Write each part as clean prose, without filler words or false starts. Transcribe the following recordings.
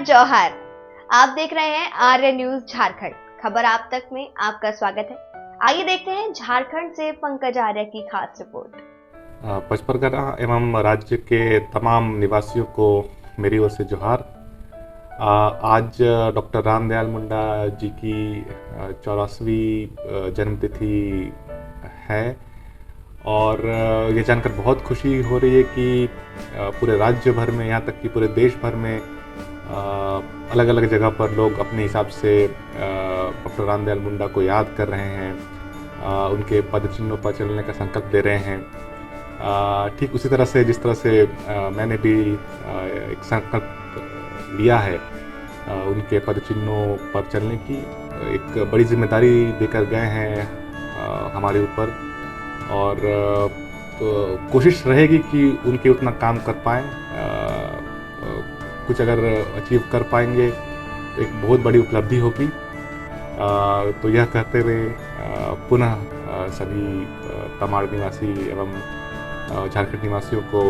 जौहर। आप देख रहे हैं आर्य न्यूज झारखंड। खबर आप तक में आपका स्वागत है। आइए देखते हैं झारखंड से पंकज आर्य की खास रिपोर्ट। पचपरगना एवं राज्य के तमाम निवासियों को मेरी ओर से जोहार। आज डॉक्टर रामदयाल मुंडा जी की 84वीं जन्मतिथि है और ये जानकर बहुत खुशी हो रही है कि पूरे राज्य भर में, यहाँ तक कि पूरे देश भर में अलग अलग जगह पर लोग अपने हिसाब से डॉक्टर रामदयाल मुंडा को याद कर रहे हैं, उनके पद चिन्हों पर चलने का संकल्प ले रहे हैं। ठीक उसी तरह से जिस तरह से मैंने भी एक संकल्प लिया है उनके पद चिन्हों पर चलने की, एक बड़ी जिम्मेदारी देकर गए हैं हमारे ऊपर और कोशिश रहेगी कि उनके उतना काम कर पाएँ। कुछ अगर अचीव कर पाएंगे एक बहुत बड़ी उपलब्धि होगी। तो यह कहते हुए पुनः सभी तमाड़ निवासी एवं झारखंड निवासियों को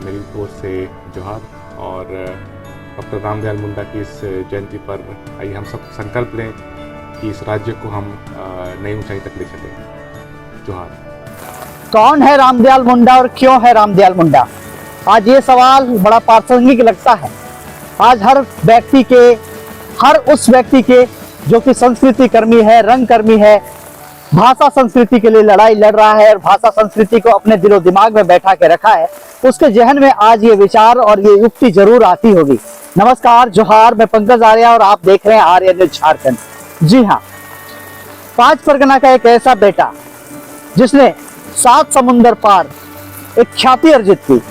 मेरी ओर से जोहार और डॉक्टर रामदयाल मुंडा की इस जयंती पर आइए हम सब संकल्प लें कि इस राज्य को हम नई ऊंचाई तक ले चलें। जोहार। कौन है रामदयाल मुंडा और क्यों है रामदयाल मुंडा? आज ये सवाल बड़ा प्रासंगिक लगता है। आज हर उस व्यक्ति के जो कि संस्कृति कर्मी है, रंग कर्मी है, भाषा संस्कृति के लिए लड़ाई लड़ रहा है और भाषा संस्कृति को अपने दिलो दिमाग में बैठा के रखा है, उसके जहन में आज ये विचार और ये युक्ति जरूर आती होगी। नमस्कार, जोहार, मैं पंकज आर्य और आप देख रहे हैं आर्य न्यूज झारखंड। जी हाँ, पांच परगना का एक ऐसा बेटा जिसने 7 समुंदर पार एक ख्याति अर्जित की,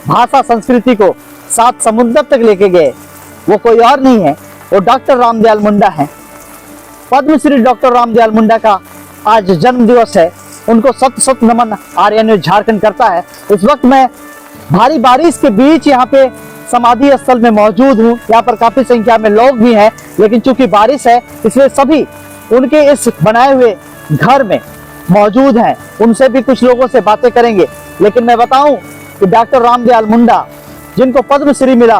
भाषा संस्कृति को 7 समुंदर तक लेके गए, वो कोई और नहीं है, वो डॉक्टर रामदयाल मुंडा है। पद्मश्री डॉक्टर रामदयाल मुंडा का आज जन्म दिवस है। उनको सत नमन आर्य न्यूज झारखंड करता है। इस वक्त मैं भारी बारिश के बीच यहाँ पे समाधि स्थल में मौजूद हूँ। यहाँ पर काफी संख्या में लोग भी हैं, लेकिन चूंकि बारिश है इसलिए सभी उनके इस बनाए हुए घर में मौजूद हैं। उनसे भी कुछ लोगों से बातें करेंगे। लेकिन मैं बताऊं कि डॉक्टर रामदयाल मुंडा जिनको पद्मश्री मिला,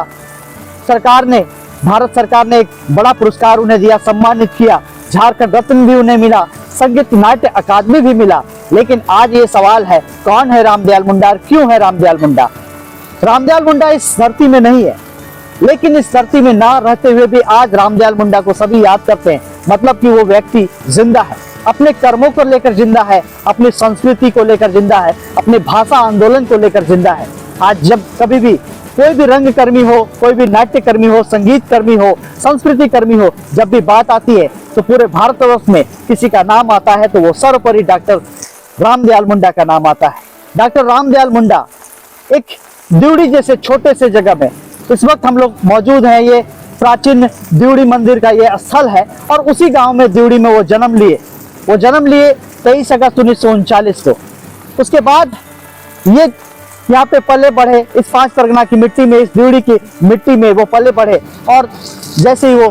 भारत सरकार ने एक बड़ा पुरस्कार उन्हें दिया, सम्मानित किया, झारखंड रत्न भी उन्हें मिला, संगीत नाट्य अकादमी भी मिला। लेकिन आज ये सवाल है, कौन है रामदयाल मुंडा और क्यों है रामदयाल मुंडा? रामदयाल मुंडा इस धरती में नहीं है, लेकिन इस धरती में ना रहते हुए भी आज रामदयाल मुंडा को सभी याद करते हैं। मतलब कि वो व्यक्ति जिंदा है, अपने कर्मों को लेकर जिंदा है, अपनी संस्कृति को लेकर जिंदा है, अपने भाषा आंदोलन को लेकर जिंदा है। आज जब कभी भी कोई भी रंग कर्मी हो, कोई भी नाट्य कर्मी हो, संगीत कर्मी हो, संस्कृति कर्मी हो, जब भी बात आती है तो पूरे भारतवर्ष में किसी का नाम आता है तो वो सर्वोपरि डॉक्टर रामदयाल मुंडा का नाम आता है। डॉक्टर रामदयाल मुंडा एक द्यूड़ी जैसे छोटे से जगह में इस वक्त हम लोग मौजूद हैं। ये प्राचीन द्यूड़ी मंदिर का ये स्थल है और उसी गांव में द्यूड़ी में वो जन्म लिए 23 अगस्त 1939 को। उसके बाद ये यहाँ पे पले बढ़े, इस पांच परगना की मिट्टी में, इस द्यूड़ी की मिट्टी में वो पले बढ़े और जैसे ही वो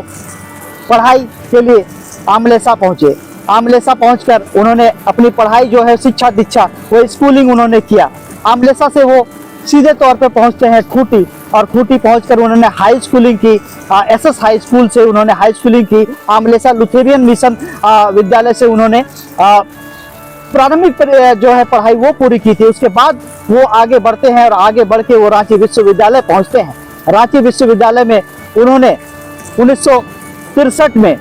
पढ़ाई के लिए आमलेसा पहुंचे, आमलेसा पहुंचकर उन्होंने अपनी पढ़ाई जो है शिक्षा दीक्षा वो स्कूलिंग उन्होंने किया। आमलेसा से वो सीधे तौर पे पहुंचते हैं खूंटी और खूंटी पहुंचकर उन्होंने हाई स्कूलिंग की, एसएस हाई स्कूल से उन्होंने हाई स्कूलिंग की। आमलेसा लुथेरियन मिशन विद्यालय से उन्होंने प्रारंभिक जो है पढ़ाई वो पूरी की थी। उसके बाद वो आगे बढ़ते हैं और आगे बढ़ के वो रांची विश्वविद्यालय पहुंचते हैं। रांची विश्वविद्यालय में उन्होंने 1963 में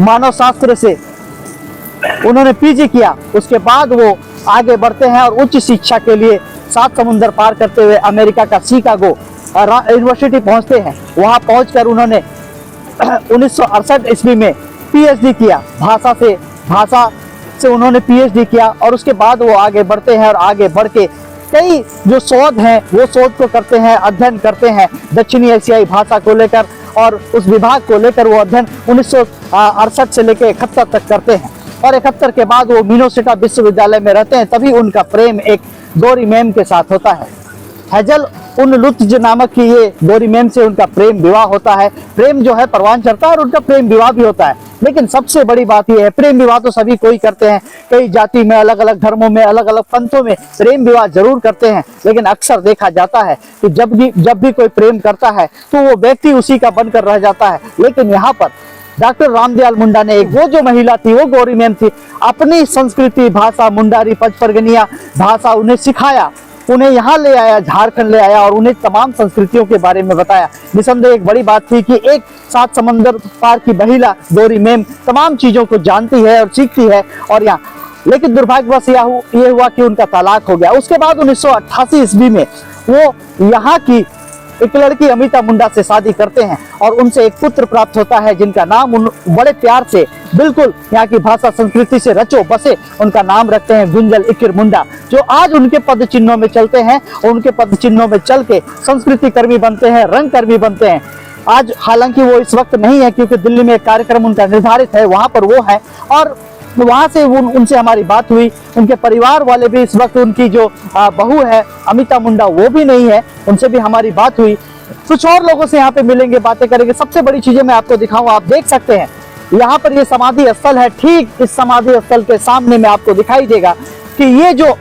मानव शास्त्र से उन्होंने पीजी किया। उसके बाद वो आगे बढ़ते हैं और उच्च शिक्षा के लिए 7 समुंदर पार करते हुए अमेरिका का शिकागो यूनिवर्सिटी पहुंचते हैं। वहां पहुंचकर उन्होंने 1968 ईस्वी में पीएचडी किया, भाषा से उन्होंने पीएचडी किया और उसके बाद वो आगे बढ़ते हैं और आगे बढ़ के कई जो शोध हैं वो शोध को करते हैं, अध्ययन करते हैं दक्षिणी एशियाई भाषा को लेकर और उस विभाग को लेकर वो अध्ययन 1968 से लेकर 71 तक करते हैं और 71 के बाद वो मिनेसोटा विश्वविद्यालय में रहते हैं। तभी उनका प्रेम एक गौरी मैम के साथ होता है। हेजल उन लुत्ज नामक की ये गोरी मैम से उनका प्रेम विवाह होता है। प्रेम जो है परवान चढ़ता है और उनका प्रेम विवाह भी होता है। लेकिन सबसे बड़ी बात यह है, प्रेम विवाह तो सभी कोई करते हैं, कई जाति में, अलग अलग धर्मों में, अलग अलग पंथों में प्रेम विवाह जरूर करते हैं। लेकिन अक्सर देखा जाता है कि जब भी कोई प्रेम करता है तो वो व्यक्ति उसी का बनकर रह जाता है। लेकिन यहाँ पर डॉक्टर रामदयाल मुंडा ने वो जो महिला थी, वो गोरी मैम थी, अपनी संस्कृति, भाषा, मुंडारी, पचपरगनिया भाषा उन्हें सिखाया, उन्हें यहाँ ले आया, झारखंड ले आया और उन्हें तमाम संस्कृतियों के बारे में बताया। निसंदेह एक बड़ी बात थी कि एक 7 समंदर पार की महिला गोरी मैम तमाम चीजों को जानती है और सीखती है। और यहाँ लेकिन दुर्भाग्यवश ये हुआ कि उनका तलाक हो गया। उसके बाद 1988 ईस्वी में वो यहाँ की एक लड़की अमिता मुंडा से शादी करते हैं और उनसे एक पुत्र प्राप्त होता है, जिनका नाम उन बड़े प्यार से, बिल्कुल यहाँ की भाषा संस्कृति से रचो बसे, उनका नाम रखते हैं गुंजल इकिर मुंडा, जो आज उनके पद चिन्हों में चलते हैं और उनके पद चिन्हों में चल के संस्कृति कर्मी बनते हैं, रंग कर्मी बनते हैं। आज हालांकि वो इस वक्त नहीं है क्योंकि दिल्ली में एक कार्यक्रम उनका निर्धारित है, वहां पर वो है और वहां से उनसे हमारी बात हुई। उनके परिवार वाले भी इस वक्त, उनकी जो बहू है अमिता मुंडा वो भी नहीं है, उनसे भी हमारी बात हुई। कुछ और लोगों से यहाँ पे मिलेंगे, बातें करेंगे। सबसे बड़ी चीजें मैं आपको दिखाऊं, आप देख सकते हैं यहाँ पर ये समाधि स्थल है। ठीक इस समाधि स्थल के सामने में आपको दिखाई देगा कि ये जो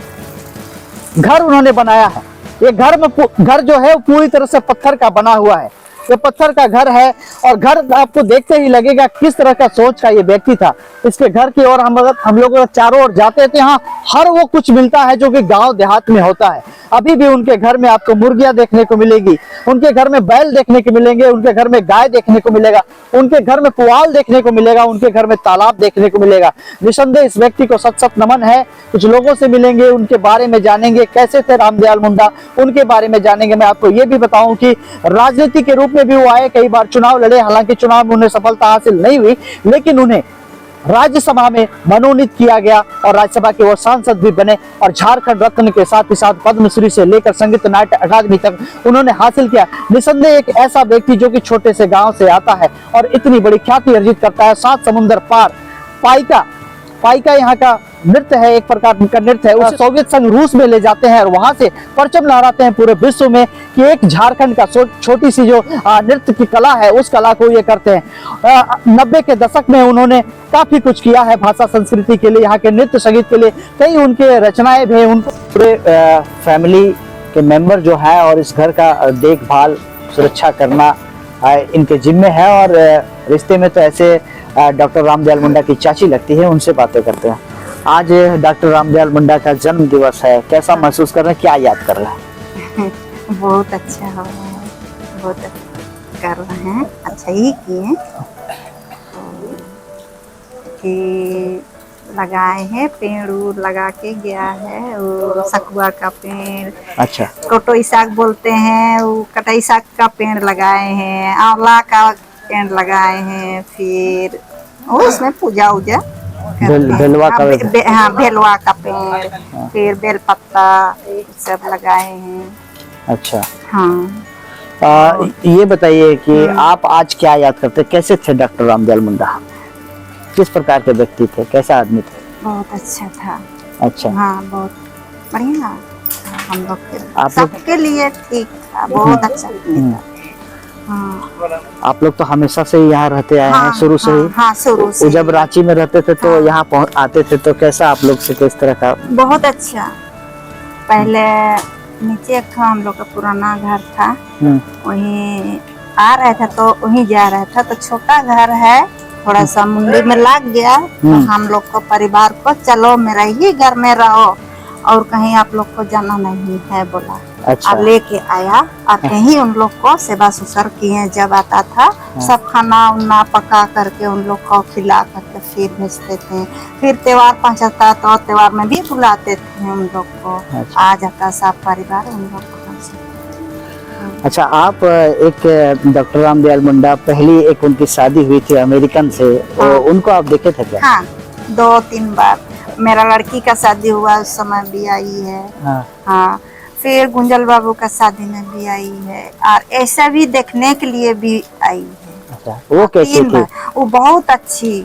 घर उन्होंने बनाया है, ये घर जो है पूरी तरह से पत्थर का बना हुआ है। ये पत्थर का घर है और घर आपको देखते ही लगेगा किस तरह का सोच का ये व्यक्ति था। इसके घर की ओर हम लोग चारों ओर जाते हैं तो यहाँ हर वो कुछ मिलता है जो कि गांव देहात में होता है। अभी भी उनके घर में आपको मुर्गियां देखने को मिलेगी, उनके घर में बैल देखने को मिलेंगे, उनके घर में गाय देखने को मिलेगा, उनके घर में पुआल देखने को मिलेगा, उनके घर में तालाब देखने को मिलेगा। निसंदेह इस व्यक्ति को सत सत नमन है। कुछ लोगों से मिलेंगे, उनके बारे में जानेंगे, कैसे थे रामदयाल मुंडा, उनके बारे में जानेंगे। मैं आपको ये भी बताऊं कि राजनीति के रूप में भी वो आए, कई बार चुनाव लड़े, हालांकि चुनाव में उन्हें सफलता हासिल नहीं हुई, लेकिन उन्हें राज्यसभा में मनोनीत किया गया और राज्यसभा के वो सांसद भी बने और झारखंड रत्न के साथ ही साथ पद्मश्री से लेकर संगीत नाट्य अकादमी तक उन्होंने हासिल किया। निसंदेह एक ऐसा व्यक्ति जो कि छोटे से गांव से आता है और इतनी बड़ी ख्याति अर्जित करता है। 7 समुद्र पार पाइका यहाँ का नृत्य है, एक प्रकार का नृत्य है। उसे सोवियत संघ रूस में ले जाते हैं और वहां से परचम लहराते हैं पूरे विश्व में कि एक झारखंड का छोटी सी जो नृत्य की कला है, उस कला को ये करते हैं। 90 के दशक में उन्होंने काफी कुछ किया है भाषा संस्कृति के लिए, यहाँ के नृत्य संगीत के लिए। कई उनके रचनाएं भी, उनको पूरे फैमिली के मेंबर जो है और इस घर का देखभाल सुरक्षा करना इनके जिम्मे है। और रिश्ते में तो ऐसे डॉक्टर रामदयाल मुंडा की चाची लगती है, उनसे बातें करते हैं। आज डॉक्टर रामदयाल मुंडा का जन्म दिवस है, कैसा महसूस कर रहे हैं, क्या याद कर रहे हैं? बहुत अच्छा हो रहा है, बहुत अच्छा कर रहे हैं, अच्छा ही किए कि लगाए हैं, पेड़ उड़ लगा के गया है, वो सकुआ का पेड़, अच्छा कटोई साग बोलते हैं, वो कटाई साग का पेड़ लगाए हैं, आंवला का पेड़ लगाए हैं, फिर उसमें पूजा उजा बेलवा का हाँ बेलवा का पेड़, फिर बेल पत्ता सब लगाए हैं। अच्छा हाँ ये बताइए कि आप आज क्या याद करते, कैसे थे डॉक्टर रामदयाल मुंडा, किस प्रकार के व्यक्ति थे, कैसा आदमी थे? बहुत अच्छा था। अच्छा हाँ बहुत बढ़िया, हम लोग के सबके लिए ठीक था, बहुत अच्छा था। हाँ। आप लोग तो हमेशा से ही यहाँ रहते आए हैं, शुरू से ही? हाँ शुरू से। जब रांची में रहते थे तो यहाँ आते थे तो कैसा आप लोग से किस तरह का? बहुत अच्छा। पहले नीचे था हम लोग का पुराना घर था, वहीं आ रहा था तो वहीं जा रहा था, तो छोटा घर है, थोड़ा सा मुंडी में लग गया तो हम लोग को परिवार को चलो मेरा ही घर में रहो और कहीं आप लोग को जाना नहीं है बोला। अच्छा। अब लेके आया और कहीं उन लोग को सेवा सुसर किए, जब आता था सब खाना उन्ना पका करके उन लोग को खिला करके फिर भेजते थे। फिर त्योहार पहुंचता तो त्योहार में भी बुलाते थे उन लोग को। अच्छा। आ जाता सब परिवार उन लोग को। अच्छा, आप एक डॉक्टर रामदयाल मुंडा, पहली एक उनकी शादी हुई थी अमेरिकन से, उनको आप देखे थे क्या? हाँ 2-3 बार मेरा लड़की का शादी हुआ उस समय भी आई है। हाँ फिर गुंजल बाबू का शादी में भी आई है और ऐसा भी देखने के लिए भी आई है। अच्छा, वो कैसी थी? वो बहुत अच्छी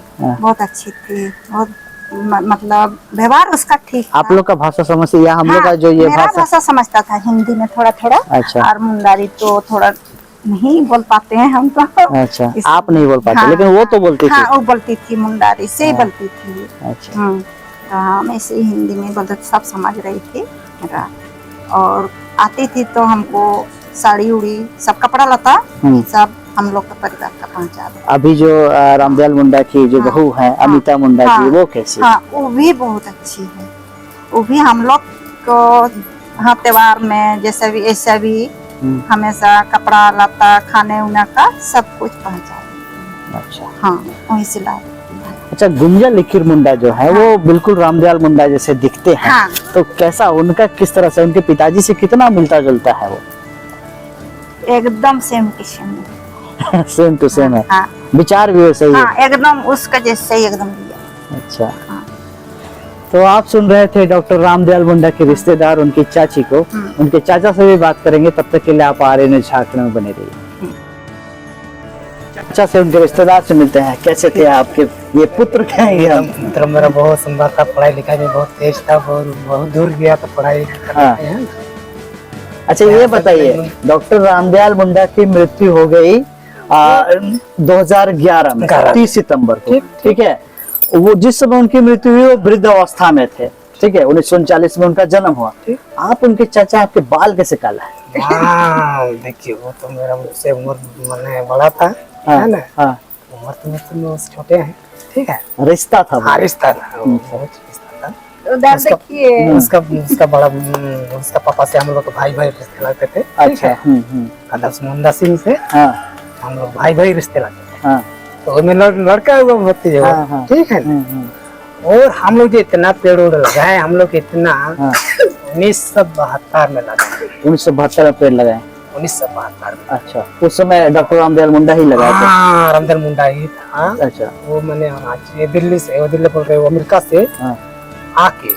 थी, बहुत मतलब व्यवहार उसका ठीक था। आप लोग का भाषा समझते या हम लोग का जो ये मेरा भाषा समझता था, हिंदी में थोड़ा थोड़ा। अच्छा। और मुंडारी तो थोड़ा नहीं बोल पाते हैं हम तो। अच्छा, आप नहीं बोल पाते। लेकिन वो तो बोलती थी। हाँ, वो बोलती थी, मुंडारी से ही बोलती थी। अच्छा। तो हम ऐसे ही हिंदी में बोलते, सब समझ रही थी मेरा। और आती थी तो हमको साड़ी उड़ी सब कपड़ा लता सब हम लोग का परिवार का पहुंचा दो। अभी जो रामदयाल मुंडा की जो बहू है अमिता मुंडा की, वो कैसी? हाँ, वो भी बहुत अच्छी है। वो भी हम लोग को हाँ त्योहार में जैसे भी ऐसा भी हमेशा कपड़ा लता खाने उना का सब कुछ पहुंचा देती है। अच्छा। हाँ, वहीं से ला। अच्छा, गुंजा लिखिर मुंडा जो है वो बिल्कुल रामदयाल मुंडा जैसे दिखते हैं। हाँ। तो कैसा उनका किस तरह से, उनके पिताजी से कितना मिलता जुलता है वो? एकदम same to same same to same है। हाँ। विचार भी वैसे ही है। हाँ, एकदम उसका जैसे ही एकदम दिया। अच्छा। तो आप सुन रहे थे डॉक्टर रामदयाल मुंडा के रिश्तेदार उनकी चाची को। उनके चाचा से भी बात करेंगे, तब तक के लिए आप RNA झारखंड में बने रहिए। चाचा से, उनके रिश्तेदार से मिलते हैं। कैसे थे आपके ये पुत्र? कहेंगे हम। पुत्र मेरा बहुत सुंदर था, पढ़ाई लिखाई में बहुत तेज था, बहुत दूर गया तो पढ़ाई करते हैं। अच्छा, ये बताइए, डॉक्टर रामदयाल मुंडा की मृत्यु हो गई 2011 में 30 सितंबर को। ठीक है। वो जिस समय उनकी मृत्यु हुई वो वृद्ध अवस्था में थे। ठीक है। 1939 में उनका जन्म हुआ। आप उनके चाचा, आपके बाल कैसे काला है? देखिए, वो तो मेरा मुझसे उम्र मैंने बड़ा था, है ना। उम्र तो मुझसे छोटे हैं। ठीक है। रिश्ता था। रिश्ता था, बहुत रिश्ता था। उधर देखिए, उसका बड़ा, उसका पापा से हम लोग भाई भाई रिश्ते लगते थे। अच्छा। आदर्श मुंडा सिंह से हम लोग भाई भाई रिश्ते लगते थे। तो उसमें लड़का हुआ भतीजे हुआ। ठीक है। और हम लोग जो इतना पेड़ उड़ लगाए, हम लोग इतना 1972 में लगाए। 1972 में पेड़ लगाए। 1972 में। अच्छा, उस समय डॉक्टर रामदयाल मुंडा ही लगाए थे? हाँ, रामदयाल मुंडा ही था। अच्छा। वो मैंने ये दिल्ली से, वो दिल्ली बोल रहे, वो अमेरिका से आके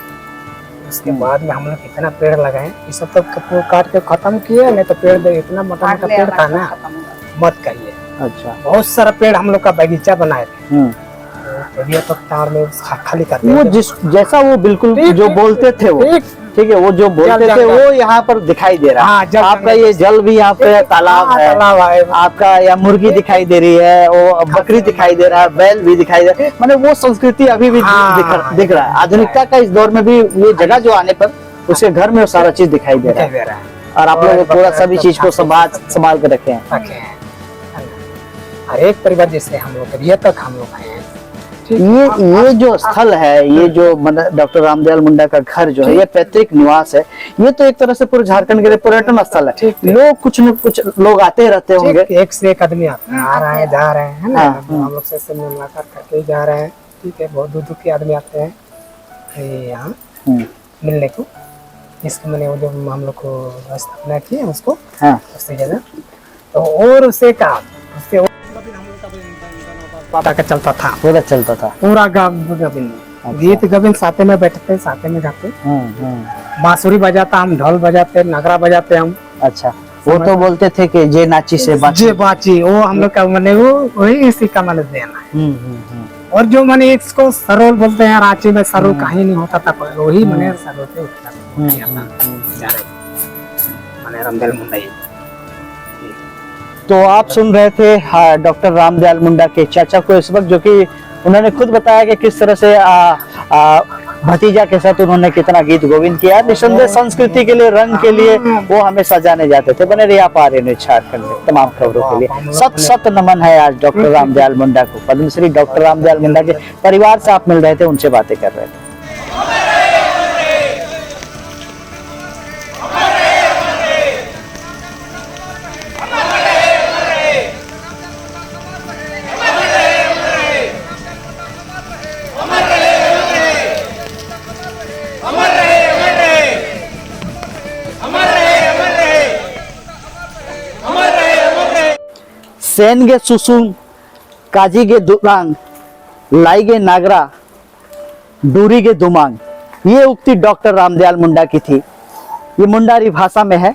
उसके बाद में हम लोग इतना पेड़ लगाए। ये सब तो काट के खत्म किए, नहीं तो पेड़ इतना मोटा मोटा पेड़ था ना, मत कहिए। अच्छा। बहुत सारा पेड़ हम लोग का बगीचा बनाए थे। तो तार में खाली करते वो जैसा वो बिल्कुल जो बोलते थे वो, ठीक है, वो जो बोलते थे वो यहाँ पर दिखाई दे रहा है। आपका ये जल भी यहाँ पे तालाब है, आपका या मुर्गी दिखाई दे रही है, वो बकरी दिखाई दे रहा है, बैल भी दिखाई दे रहा है। मतलब वो संस्कृति अभी भी दिख रहा है। आधुनिकता का इस दौर में भी ये जगह जो आने पर उसके घर में वो सारा चीज दिखाई दे रहा है। और आप लोग पूरा सभी चीज को संभाल के रखे हैं। हर एक परिवार जैसे हम लोग ये तक हम लोग हैं। ये जो स्थल है, ये जो डॉक्टर रामदयाल मुंडा का घर जो है, ये पैतृक निवास है। ये तो एक तरह से पूरे झारखंड के लिए पर्यटन स्थल है। लोग कुछ न कुछ लोग आते रहते होंगे। एक से एक आदमी आते हैं, आ रहे हैं, जा रहे हैं, है ना। हम लोग से मुलाकात करके जा रहे हैं। ठीक है। बहुत दूर दूर के आदमी आते हैं यहाँ मिलने को। इसके मैंने वो जो हम लोग को स्थापना की है उसको, उससे जगह तो और उससे कहा उससे पता का चलता था, पूरा चलता था पूरा गोविंद। गीत गोविंद साथे में बैठते, साथे में जाते, बांसुरी बजाता, हम ढोल बजाते, नगरा बजाते हम। अच्छा। वो तो बोलते थे कि जे नाची से बाची, वो हम लोग का मैंने वो वही इसी का मैंने देना। और जो मैंने इसको सरोल बोलते हैं, रांची में सरोल कहीं नहीं होता था, वही मैंने सरोल पे उठता मैंने रामदयाल मुंडा। तो आप सुन रहे थे डॉक्टर रामदयाल मुंडा के चाचा को इस वक्त, जो कि उन्होंने खुद बताया कि किस तरह से भतीजा के साथ उन्होंने कितना गीत गोविंद किया। निसंदेह संस्कृति के लिए, रंग के लिए वो हमेशा जाने जाते थे। बने रहिए आप RNA झारखंड में तमाम खबरों के लिए। सत नमन है आज डॉक्टर रामदयाल मुंडा को। पद्मश्री डॉक्टर रामदयाल मुंडा के परिवार से आप मिल रहे थे, उनसे बातें कर रहे थे। सेनगे सुसुम काजीगे दुलांग लाइगे नागरा डूरीगे दुमांग, ये उक्ति डॉक्टर रामदयाल मुंडा की थी। ये मुंडारी भाषा में है।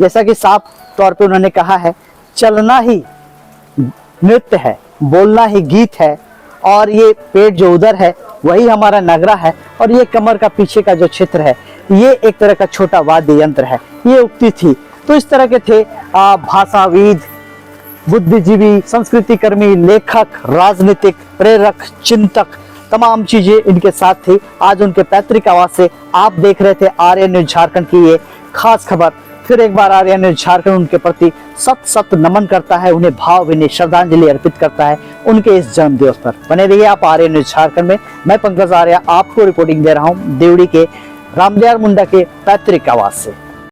जैसा कि साफ तौर पे उन्होंने कहा है, चलना ही नृत्य है, बोलना ही गीत है। और ये पेड़ जो उधर है वही हमारा नगरा है। और ये कमर का पीछे का जो क्षेत्र है ये एक तरह का छोटा वाद्य यंत्र है। ये उक्ति थी। तो इस तरह के थे भाषाविद, बुद्धिजीवी, संस्कृति कर्मी, लेखक, राजनीतिक प्रेरक, चिंतक, तमाम चीजें इनके साथ थी। आज उनके पैतृक आवास से आप देख रहे थे आर्य न्यूज झारखंड की ये खास खबर। फिर एक बार आर्य न्यूज झारखंड उनके प्रति सत सत नमन करता है, उन्हें भावभीनी श्रद्धांजलि अर्पित करता है उनके इस जन्म दिवस पर। बने रहिए आप आर्य न्यूज झारखंड में। मैं पंकज आर्य आपको रिपोर्टिंग दे रहा हूँ देवड़ी के रामदयाल मुंडा के पैतृक आवास से।